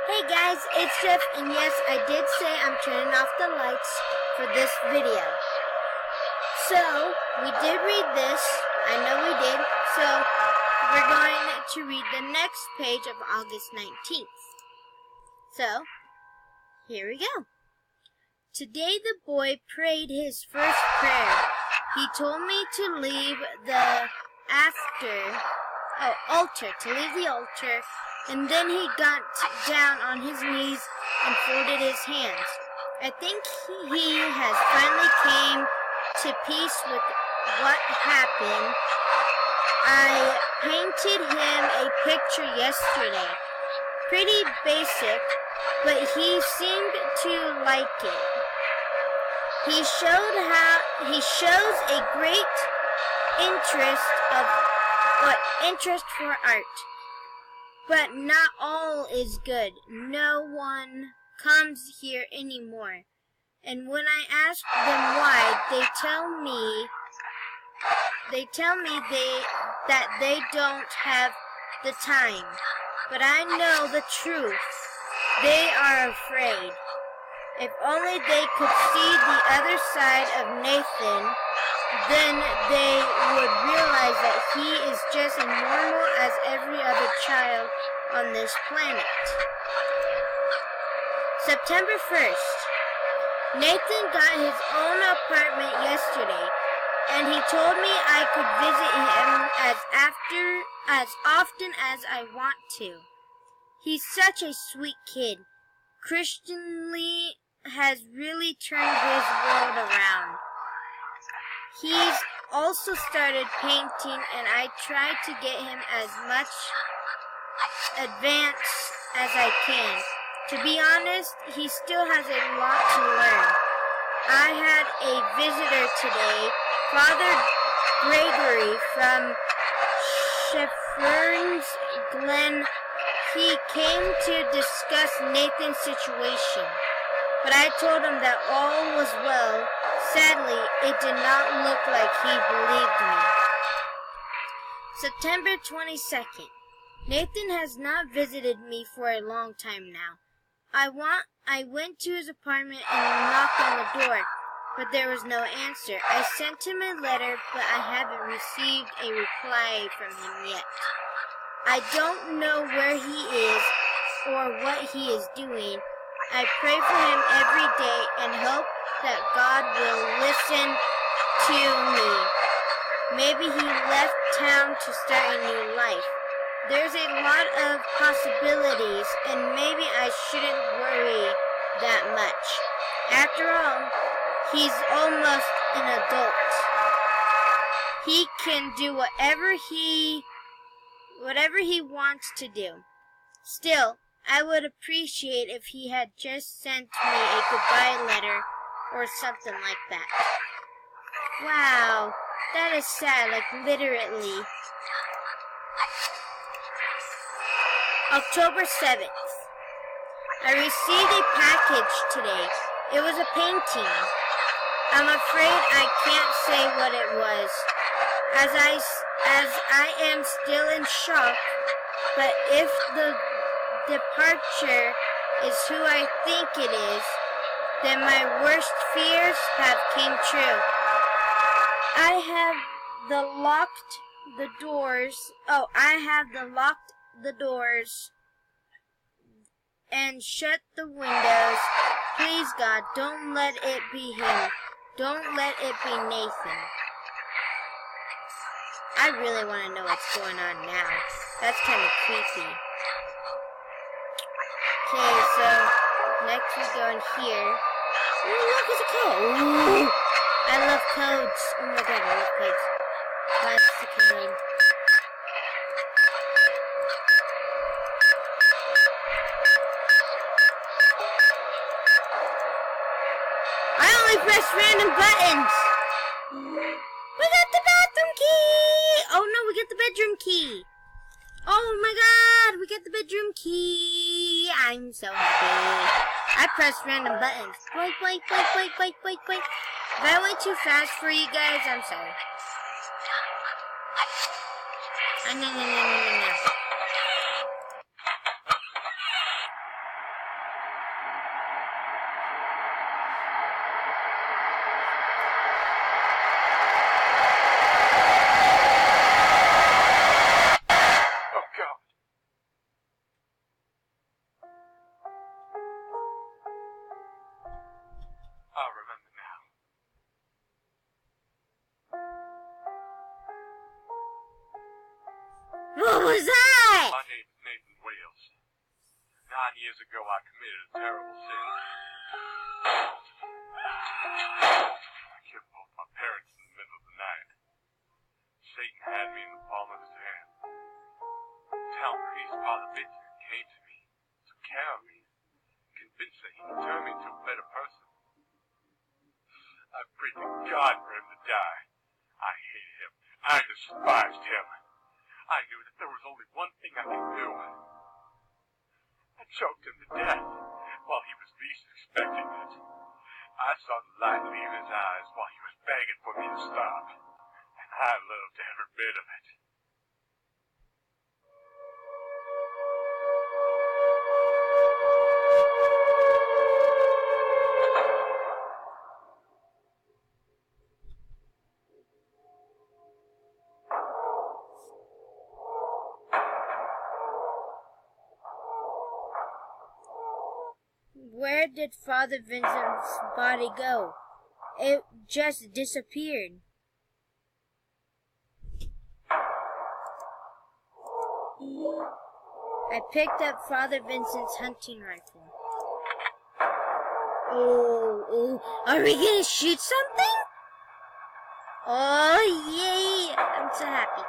Hey guys, it's Jeff, and yes, I did say I'm turning off the lights for this video. So, we did read this. I know we did. So, we're going to read the next page of August 19th. So, here we go. Today the boy prayed his first prayer. He told me to leave the altar, and then he got down on his knees and folded his hands. I think he has finally came to peace with what happened. I painted him a picture yesterday. Pretty basic, but he seemed to like it. He shows a great interest for art. But not all is good. No one comes here anymore. And when I ask them why, they tell me that they don't have the time. But I know the truth. They are afraid. If only they could see the other side of Nathan, then they would realize that he is just as normal as every other child on this planet. September 1st. Nathan got his own apartment yesterday, and he told me I could visit him as often as I want to. He's such a sweet kid. Christianly has really turned his world around. He's also started painting, and I try to get him as much advance as I can. To be honest, he still has a lot to learn. I had a visitor today, Father Gregory from Shepherd's Glen. He came to discuss Nathan's situation, but I told him that all was well. Sadly, it did not look like he believed me. September 22nd. Nathan has not visited me for a long time now. I went to his apartment and knocked on the door, but there was no answer. I sent him a letter, but I haven't received a reply from him yet. I don't know where he is or what he is doing. I pray for him every day and hope that God will listen to me. Maybe he left town to start a new life. There's a lot of possibilities, and maybe I shouldn't worry that much. After all, he's almost an adult. He can do whatever he wants to do. Still, I would appreciate if he had just sent me a goodbye letter or something like that. Wow, that is sad, like literally. October 7th. I received a package today. It was a painting. I'm afraid I can't say what it was, as I am still in shock, but if the departure is who I think it is, then my worst fears have came true. I have locked the doors and shut the windows. Please, God, don't let it be him. Don't let it be Nathan. I really want to know what's going on now. That's kind of creepy. Okay, so next we go in here. Ooh, look, it's a code. Ooh, I love codes. Oh my god, I love codes. That's the code. I only press random buttons. We got the bathroom key. Oh no, we get the bedroom key. Oh my god, we get the bedroom key. I'm so happy. I pressed random buttons. Wait. If I went too fast for you guys, I'm sorry. No. years ago, I committed a terrible sin. I killed both my parents in the middle of the night. Satan had me in the palm of his hand. The town priest, Father Vincent, came to me, took care of me, convinced that he could turn me into a better person. I prayed to God for him to die. I hated him. I despised him. I knew that there was only one thing I could do. I choked him to death while he was least expecting it. I saw the light leave his eyes while he was begging for me to stop, and I loved every bit of it. Where did Father Vincent's body go? It just disappeared. I picked up Father Vincent's hunting rifle. Oh, are we gonna shoot something? Oh, yay! I'm so happy.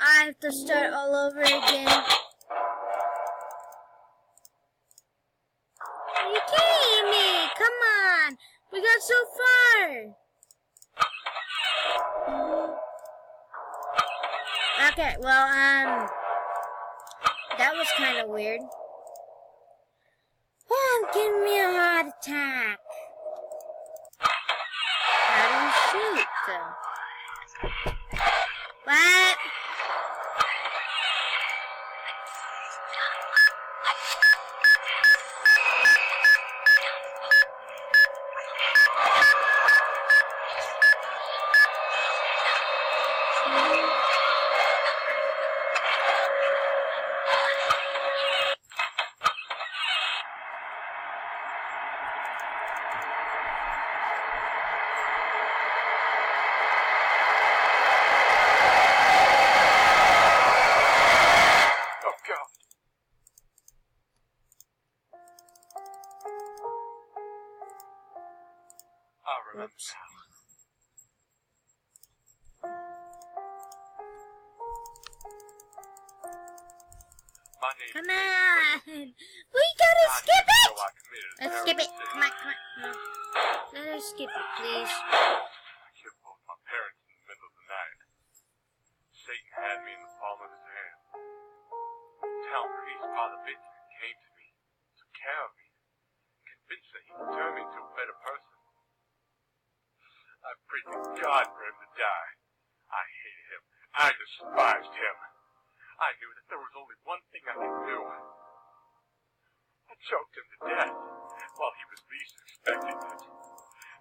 I have to start all over again. Are you kidding me? Come on! We got so far! Okay, well, that was kind of weird. Oh, I'm giving me a heart attack. How do you shoot, though? What? Oops. Come on! We gotta skip it! Let's skip it. Come on, come on. No. Let us skip it, please. I killed both my parents in the middle of the night. Satan had me in the palm of his hand. The town priest, Father Vincent, came to me, took care of me, convinced that he could turn me into a better person. I prayed to God for him to die. I hated him. I despised him. I knew that there was only one thing I could do. I choked him to death while he was least expecting it.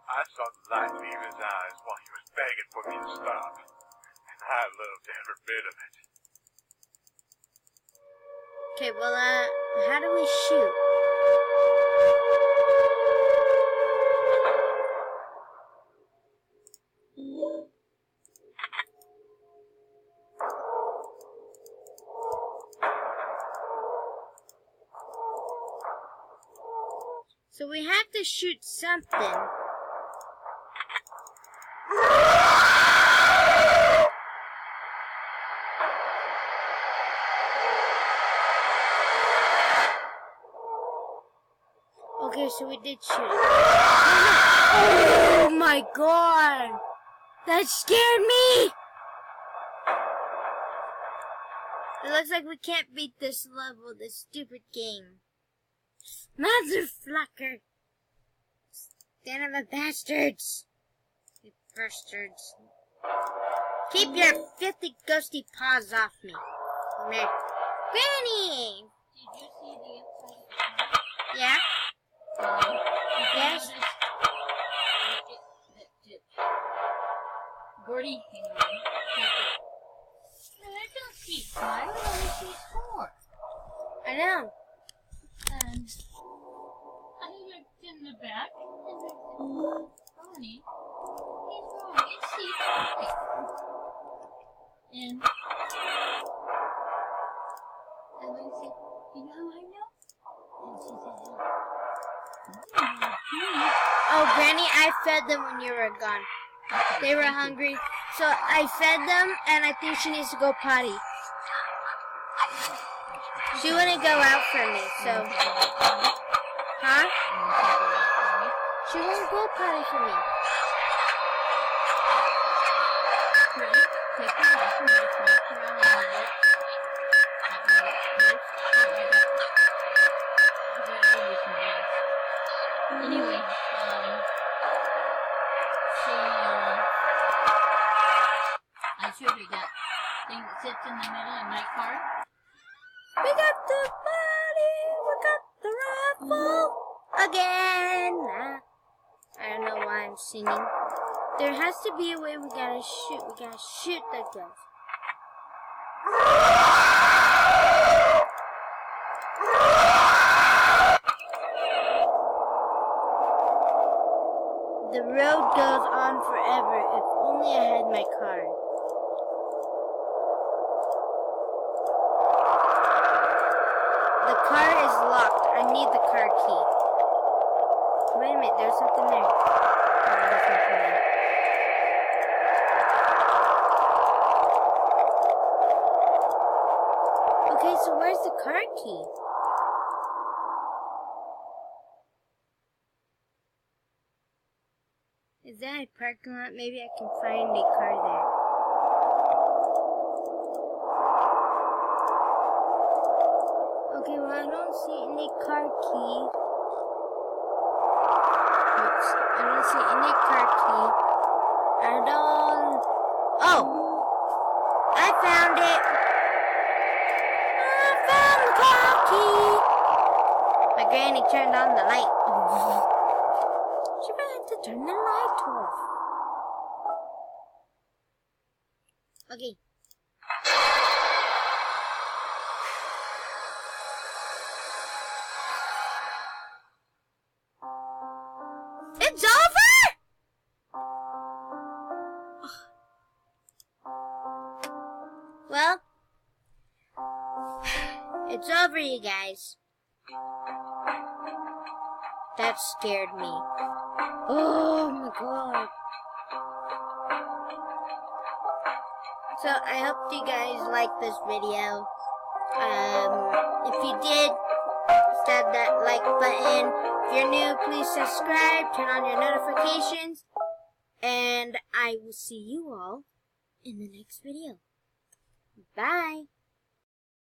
I saw the light leave his eyes while he was begging for me to stop, and I loved every bit of it. Okay, well, how do we shoot? So we have to shoot something. Okay, so we did shoot it. Oh my god! That scared me! It looks like we can't beat this level, this stupid game. Motherfucker! Son of a bastards! You bastards. Keep your filthy ghosty paws off me. Come here. Granny! Did you see the inside of the mouth? Yeah? Yes? Gordy, anyway, I don't see 5, I only see 4. I know. And I looked in the back, and I said, Bonnie, he's wrong, it's C5. And I said, you know how I know? And she said, Oh, Granny, I fed them when you were gone. They were hungry, so I fed them, and I think she needs to go potty. She wouldn't go out for me, so... Huh? She won't go potty for me. Take her off and just walk around a little bit. Anyway, I showed you that thing that sits in the middle of my car. We got the party, we got the raffle again. I don't know why I'm singing. There has to be a way we gotta shoot the ghost. The road goes on forever. If only I had my card. The car is locked. I need the car key. Wait a minute, there's something there. Oh, there's nothing there. Okay, so where's the car key? Is that a parking lot? Maybe I can find a car there. Okay, well, I don't see any car key. Oops, I don't see any car key. I don't... Oh! I found it! I found the car key! My granny turned on the light. She might have to turn the light off. Okay. It's over? Well, it's over, you guys. That scared me. Oh my god. So I hope you guys liked this video. If you did, stab that like button. If you're new, please subscribe, turn on your notifications, and I will see you all in the next video. Bye.